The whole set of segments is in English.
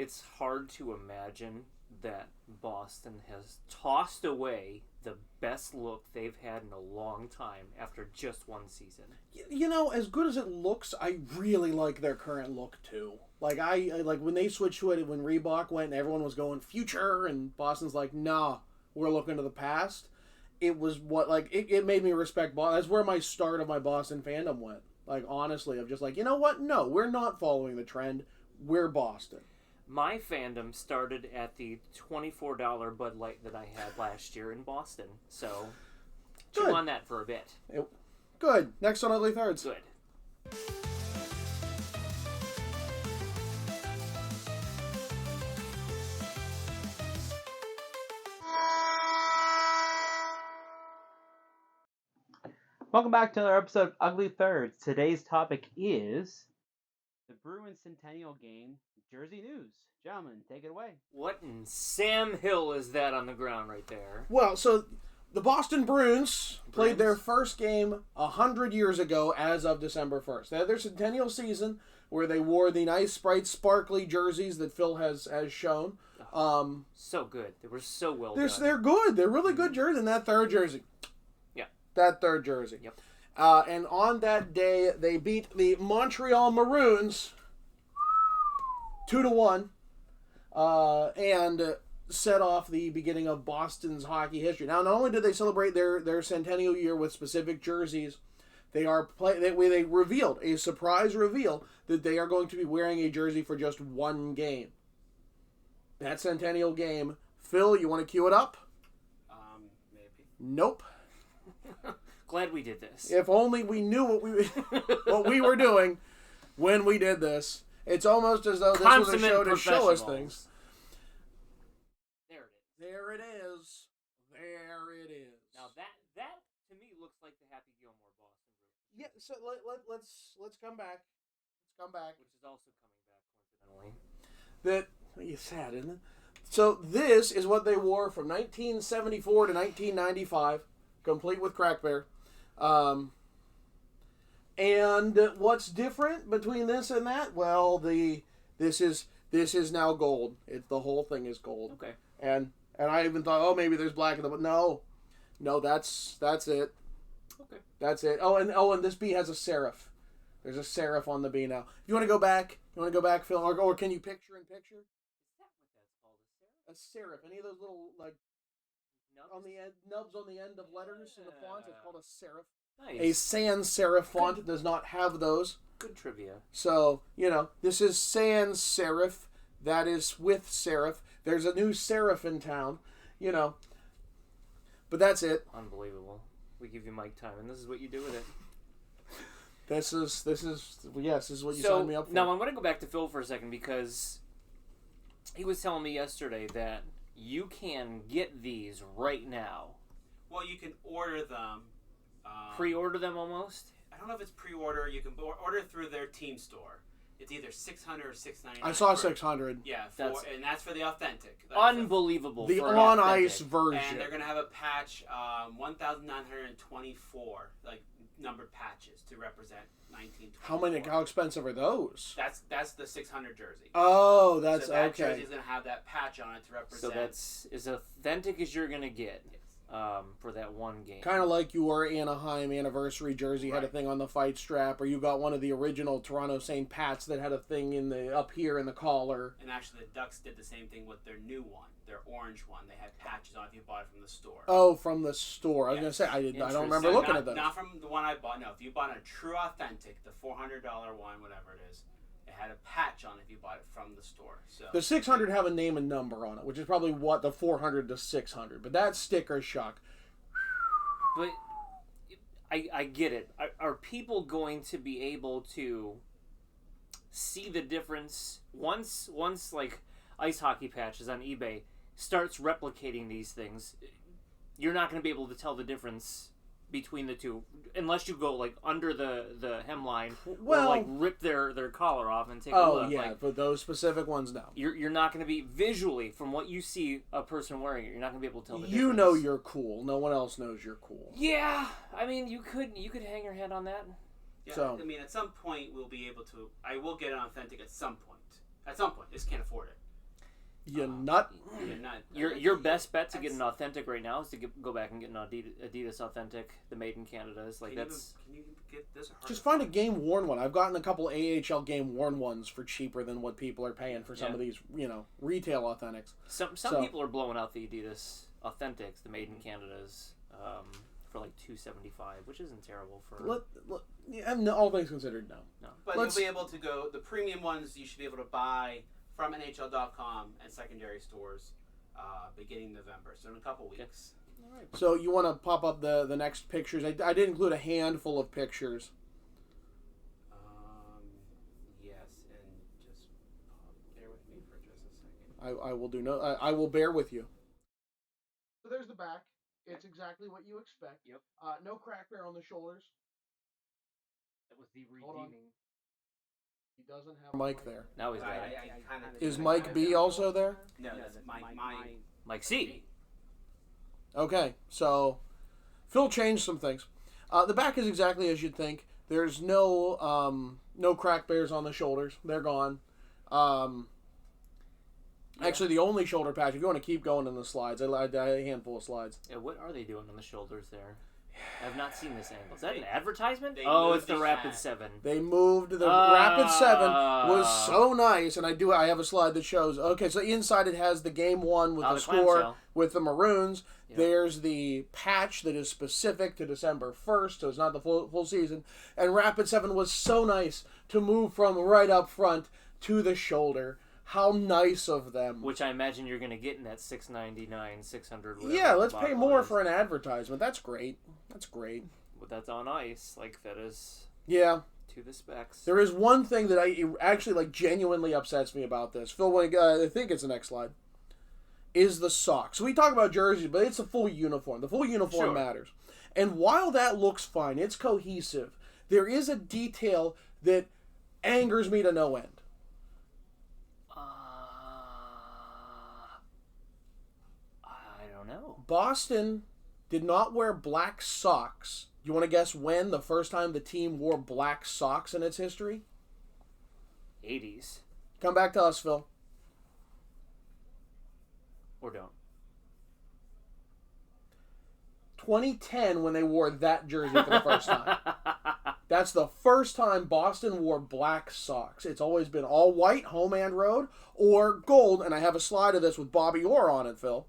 it's hard to imagine that Boston has tossed away the best look they've had in a long time after just one season. As good as it looks, I really like their current look too. Like I like when they switched to it when Reebok went and everyone was going future and Boston's like, nah, we're looking to the past. It was it made me respect Boston. That's where my start of my Boston fandom went. Like honestly, I'm just like, you know what? No, we're not following the trend. We're Boston. My fandom started at the $24 Bud Light that I had last year in Boston. So, chew on that for a bit. Good. Next on Ugly Thirds. Good. Welcome back to another episode of Ugly Thirds. Today's topic is the Bruins Centennial game, Jersey News. Gentlemen, take it away. What in Sam Hill is that on the ground right there? Well, so the Boston Bruins played their first game 100 years ago as of December 1st. They had their Centennial season where they wore the nice, bright, sparkly jerseys that Phil has shown. So good. They were so well done. They're good. They're really good jerseys. And that third jersey. Yeah. That third jersey. Yep. And on that day, they beat the Montreal Maroons 2-1. And set off the beginning of Boston's hockey history. Now, not only did they celebrate their centennial year with specific jerseys, they revealed a surprise reveal that they are going to be wearing a jersey for just one game. That centennial game, Phil, you want to cue it up? Maybe. Nope. Glad we did this. If only we knew what we were doing when we did this. It's almost as though this was a show to show us things. There it is. There it is. Now that to me looks like the Happy Gilmore Boston Bruins. Yeah. So let's come back. Let's come back. Which is also coming back coincidentally. That it's sad, isn't it? So this is what they wore from 1974 to 1995, complete with Crack Bear. And what's different between this and that? Well, this is now gold. The whole thing is gold. Okay. And I even thought, oh, maybe there's black in the, but no, that's it. Okay. That's it. And this B has a serif. There's a serif on the B now. If you want to go back, Phil, or can you picture in picture? Is that what that's called? A serif. Any of those little Nubs? on the end, nubs on the end of letters in the font? It's called a serif. Nice. A sans serif font does not have those. Good trivia. So, this is sans serif. That is with serif. There's a new serif in town, But that's it. Unbelievable. We give you mic time, and this is what you do with it. This is what you signed me up for. Now I'm going to go back to Phil for a second because he was telling me yesterday that you can get these right now. Well, you can order them. Pre-order them almost? I don't know if it's pre-order. You can order through their team store. It's either $600 or $699. I saw 600. Yeah, and that's for the authentic. Unbelievable. The on-ice version. And they're going to have a patch, 1,924, numbered patches to represent 1924. How expensive are those? That's the 600 jersey. Oh, that's so that okay. jersey's going to have that patch on it to represent. So that's as authentic as you're going to get. Yes. For that one game. Kind of like your Anaheim anniversary jersey had a thing on the fight strap, or you got one of the original Toronto St. Pat's that had a thing up here in the collar. And actually, the Ducks did the same thing with their new one, their orange one. They had patches on it if you bought it from the store. Oh, from the store. I was going to say, I don't remember looking at those. Not from the one I bought. No, if you bought a true authentic, the $400 one, whatever it is, it had a patch on it if you bought it from the store. So the 600 have a name and number on it, which is probably what the 400 to 600. But that sticker shock. But I get it. Are people going to be able to see the difference once like ice hockey patches on eBay starts replicating these things? You're not going to be able to tell the difference between the two unless you go under the hemline or rip their collar off and take a look. Oh yeah, for those specific ones, no. You're not going to be visually from what you see a person wearing it. You're not going to be able to tell the difference. You know you're cool. No one else knows you're cool. Yeah, I mean you could hang your head on that. Yeah, so I mean at some point we'll be able to. I will get an authentic at some point. At some point, just can't afford it. You nut. Your best bet to get an authentic right now is to go back and get an Adidas authentic, the made in Canada's. Like Can you get this? Just find a game worn one. I've gotten a couple AHL game worn ones for cheaper than what people are paying for some of these, retail authentics. Some people are blowing out the Adidas authentics, the made in Canada's, for like $275, which isn't terrible for. All things considered, no. But you'll be able to go. The premium ones you should be able to buy from NHL.com and secondary stores beginning November, so in a couple weeks. All right. So you want to pop up the next pictures. I did include a handful of pictures. Yes, and just bear with me for just a second. I will do I will bear with you. So there's the back. It's exactly what you expect. Yep. No crack there on the shoulders. That was the redeeming. He doesn't have Mike there. Now he's got it. Is Mike B also there? No, that's Mike C. Okay, so Phil changed some things. The back is exactly as you'd think. There's no crack bears on the shoulders. They're gone. Actually, the only shoulder patch, if you want to keep going in the slides, I had a handful of slides. Yeah, what are they doing on the shoulders there? I have not seen this angle. Is that an advertisement? They Oh, moved it's the the Rapid hat. 7. They moved the Rapid 7 was so nice, and I have a slide that shows. Okay, so inside it has the game one with the score clamshell. with the Maroons. Yep. There's the patch that is specific to December 1st, so it's not the full season. And Rapid 7 was so nice to move from right up front to the shoulder. How nice of them. Which I imagine you're going to get in that $699, $600. Yeah, let's pay more for an advertisement. That's great. That's great. But that's on ice. Like, that is Yeah. to the specs. There is one thing that actually genuinely upsets me about this. Phil, I think it's the next slide. Is the socks. So we talk about jerseys, but it's a full uniform. The full uniform matters. And while that looks fine, it's cohesive, there is a detail that angers me to no end. I don't know. Boston did not wear black socks. You want to guess when the first time the team wore black socks in its history? 80s. Come back to us, Phil. Or don't. 2010 when they wore that jersey for the first time. That's the first time Boston wore black socks. It's always been all white, home and road, or gold, and I have a slide of this with Bobby Orr on it, Phil.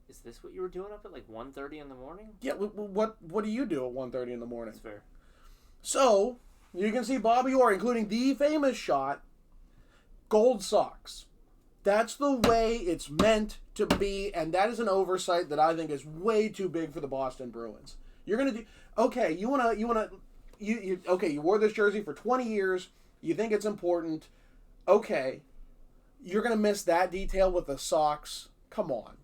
Is this what you were doing up at like 1:30 in the morning? Yeah, what do you do at 1:30 in the morning? That's fair. So, you can see Bobby Orr, including the famous shot, gold socks. That's the way it's meant to be, and that is an oversight that I think is way too big for the Boston Bruins. You're gonna do okay. You wore this jersey for 20 years. You think it's important. Okay, you're gonna miss that detail with the socks. Come on.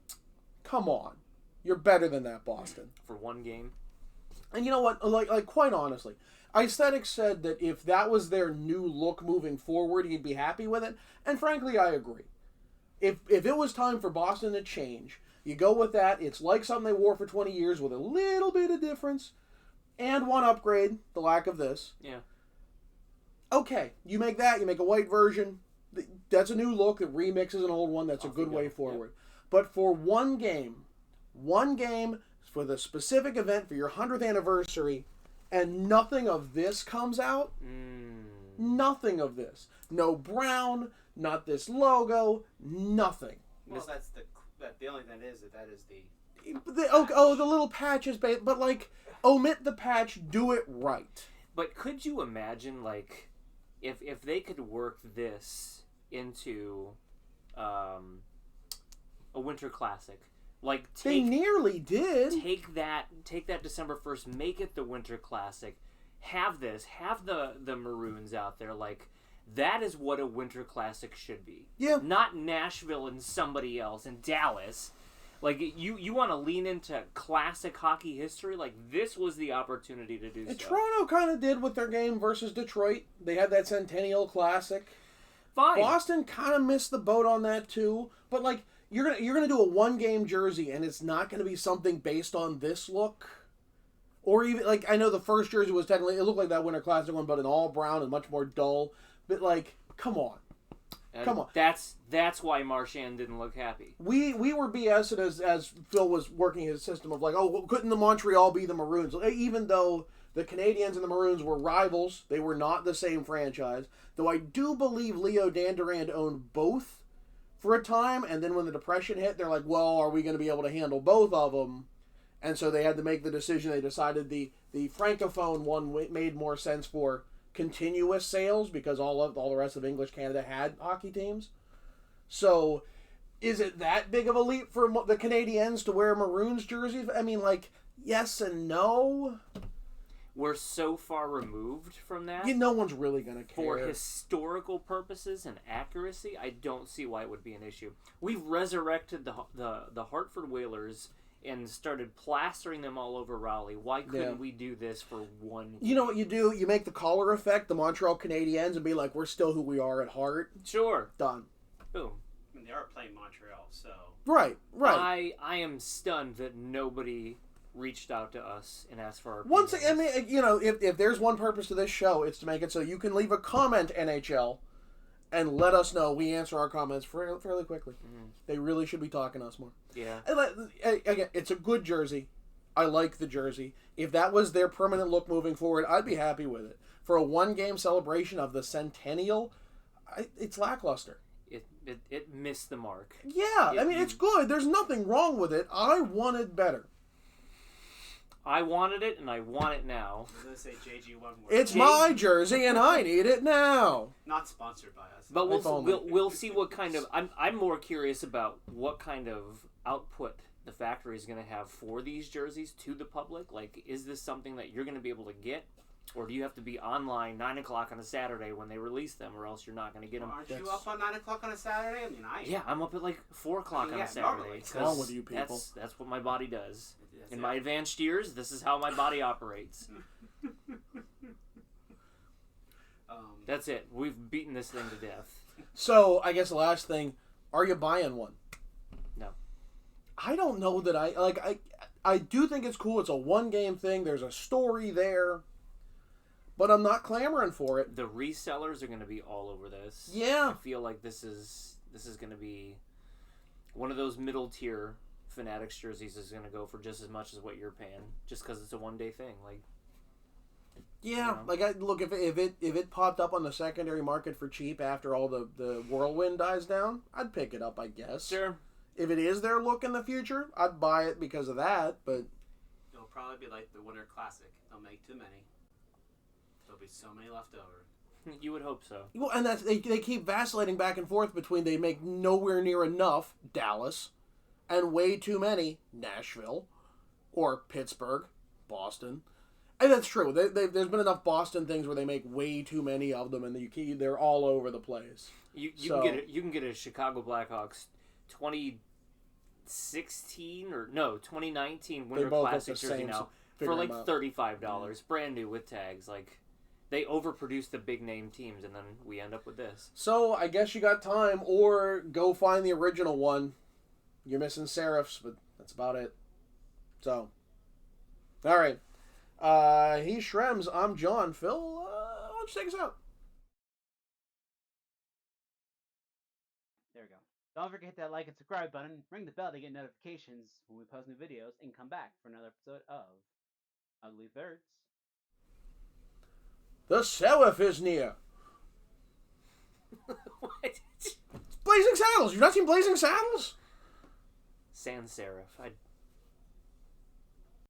You're better than that, Boston. For one game. And you know what? Like quite honestly, Aesthetics said that if that was their new look moving forward, he'd be happy with it. And frankly, I agree. If it was time for Boston to change, you go with that. It's like something they wore for 20 years with a little bit of difference and one upgrade, the lack of this. Yeah. Okay, you make that. You make a white version. That's a new look that remixes an old one. That's a good way forward. Yep. But for one game for the specific event for your 100th anniversary, and nothing of this comes out. Nothing of this. No brown, not this logo, nothing. Well, that's the only thing that is the the little patches, but like omit the patch, do it right. But could you imagine like if they could work this into a winter classic? Like they nearly did. Take that December 1st, make it the Winter Classic. Have the Maroons out there. Like that is what a Winter Classic should be. Yeah. Not Nashville and somebody else and Dallas. Like you want to lean into classic hockey history. Like this was the opportunity to do so. Toronto kind of did with their game versus Detroit. They had that Centennial Classic. Fine. Boston kind of missed the boat on that too. But like. You're gonna do a one-game jersey, and it's not gonna be something based on this look, or even like I know the first jersey was technically it looked like that Winter Classic one, but an all brown and much more dull. But like, come on, And Come on. That's why Marchand didn't look happy. We were BSing as Phil was working his system of like, oh, couldn't the Montreal be the Maroons? Even though the Canadiens and the Maroons were rivals, they were not the same franchise. Though I do believe Leo Dandurand owned both for a time, and then when the Depression hit, they're like, well, are we going to be able to handle both of them? And so they had to make the decision. They decided the Francophone one made more sense for continuous sales because all the rest of English Canada had hockey teams. So is it that big of a leap for the Canadiens to wear Maroons jerseys? I mean, like, yes and no. We're so far removed from that. No one's really going to care. For historical purposes and accuracy, I don't see why it would be an issue. We've resurrected the Hartford Whalers and started plastering them all over Raleigh. Why couldn't we do this for one game? You know what you do? You make the collar effect, the Montreal Canadiens, and be like, we're still who we are at heart. Sure. Done. Boom. I mean, they are playing Montreal, so... Right. I am stunned that nobody reached out to us and asked for our Once, opinions. I mean, if there's one purpose to this show, it's to make it so you can leave a comment, NHL, and let us know. We answer our comments fairly quickly. Mm-hmm. They really should be talking to us more. Yeah. Again, it's a good jersey. I like the jersey. If that was their permanent look moving forward, I'd be happy with it. For a one-game celebration of the Centennial, it's lackluster. It missed the mark. Yeah, it's good. There's nothing wrong with it. I wanted better. I wanted it, and I want it now. I was going to say JG one more. It's my jersey, and I need it now. Not sponsored by us. But we'll see what kind of... I'm more curious about what kind of output the factory is going to have for these jerseys to the public. Like, is this something that you're going to be able to get? Or do you have to be online 9 o'clock on a Saturday when they release them, or else you're not going to get them? Aren't you up on 9 o'clock on a Saturday? I mean, Yeah, I'm up at like 4 o'clock on a Saturday. What's wrong with you people? That's what my body does. In my advanced years, this is how my body operates. That's it. We've beaten this thing to death. So, I guess the last thing, are you buying one? No. I don't know that I do think it's cool. It's a one-game thing. There's a story there. But I'm not clamoring for it. The resellers are going to be all over this. Yeah. I feel like this is going to be one of those middle-tier Fanatics jerseys is going to go for just as much as what you're paying, just because it's a one-day thing. Like, yeah, look, if it popped up on the secondary market for cheap after all the whirlwind dies down, I'd pick it up, I guess. Sure. If it is their look in the future, I'd buy it because of that. But it'll probably be like the Winter Classic. They'll make too many. There'll be so many left over. You would hope so. Well, and they keep vacillating back and forth between they make nowhere near enough, Dallas, and way too many, Nashville, or Pittsburgh, Boston. And that's true. There's been enough Boston things where they make way too many of them, and they're all over the place. You can get a Chicago Blackhawks 2019 Winter Classic jersey now for like $35, brand new with tags. Like, they overproduce the big name teams, and then we end up with this. So I guess you got time, or go find the original one. You're missing serifs, but that's about it. So, all right. He's Shrems. I'm John. Phil, why don't you take us out? There we go. Don't forget to hit that like and subscribe button, ring the bell to get notifications when we post new videos, and come back for another episode of Ugly Thirds. The serif is near. What? Blazing Saddles. You've not seen Blazing Saddles? Sans serif.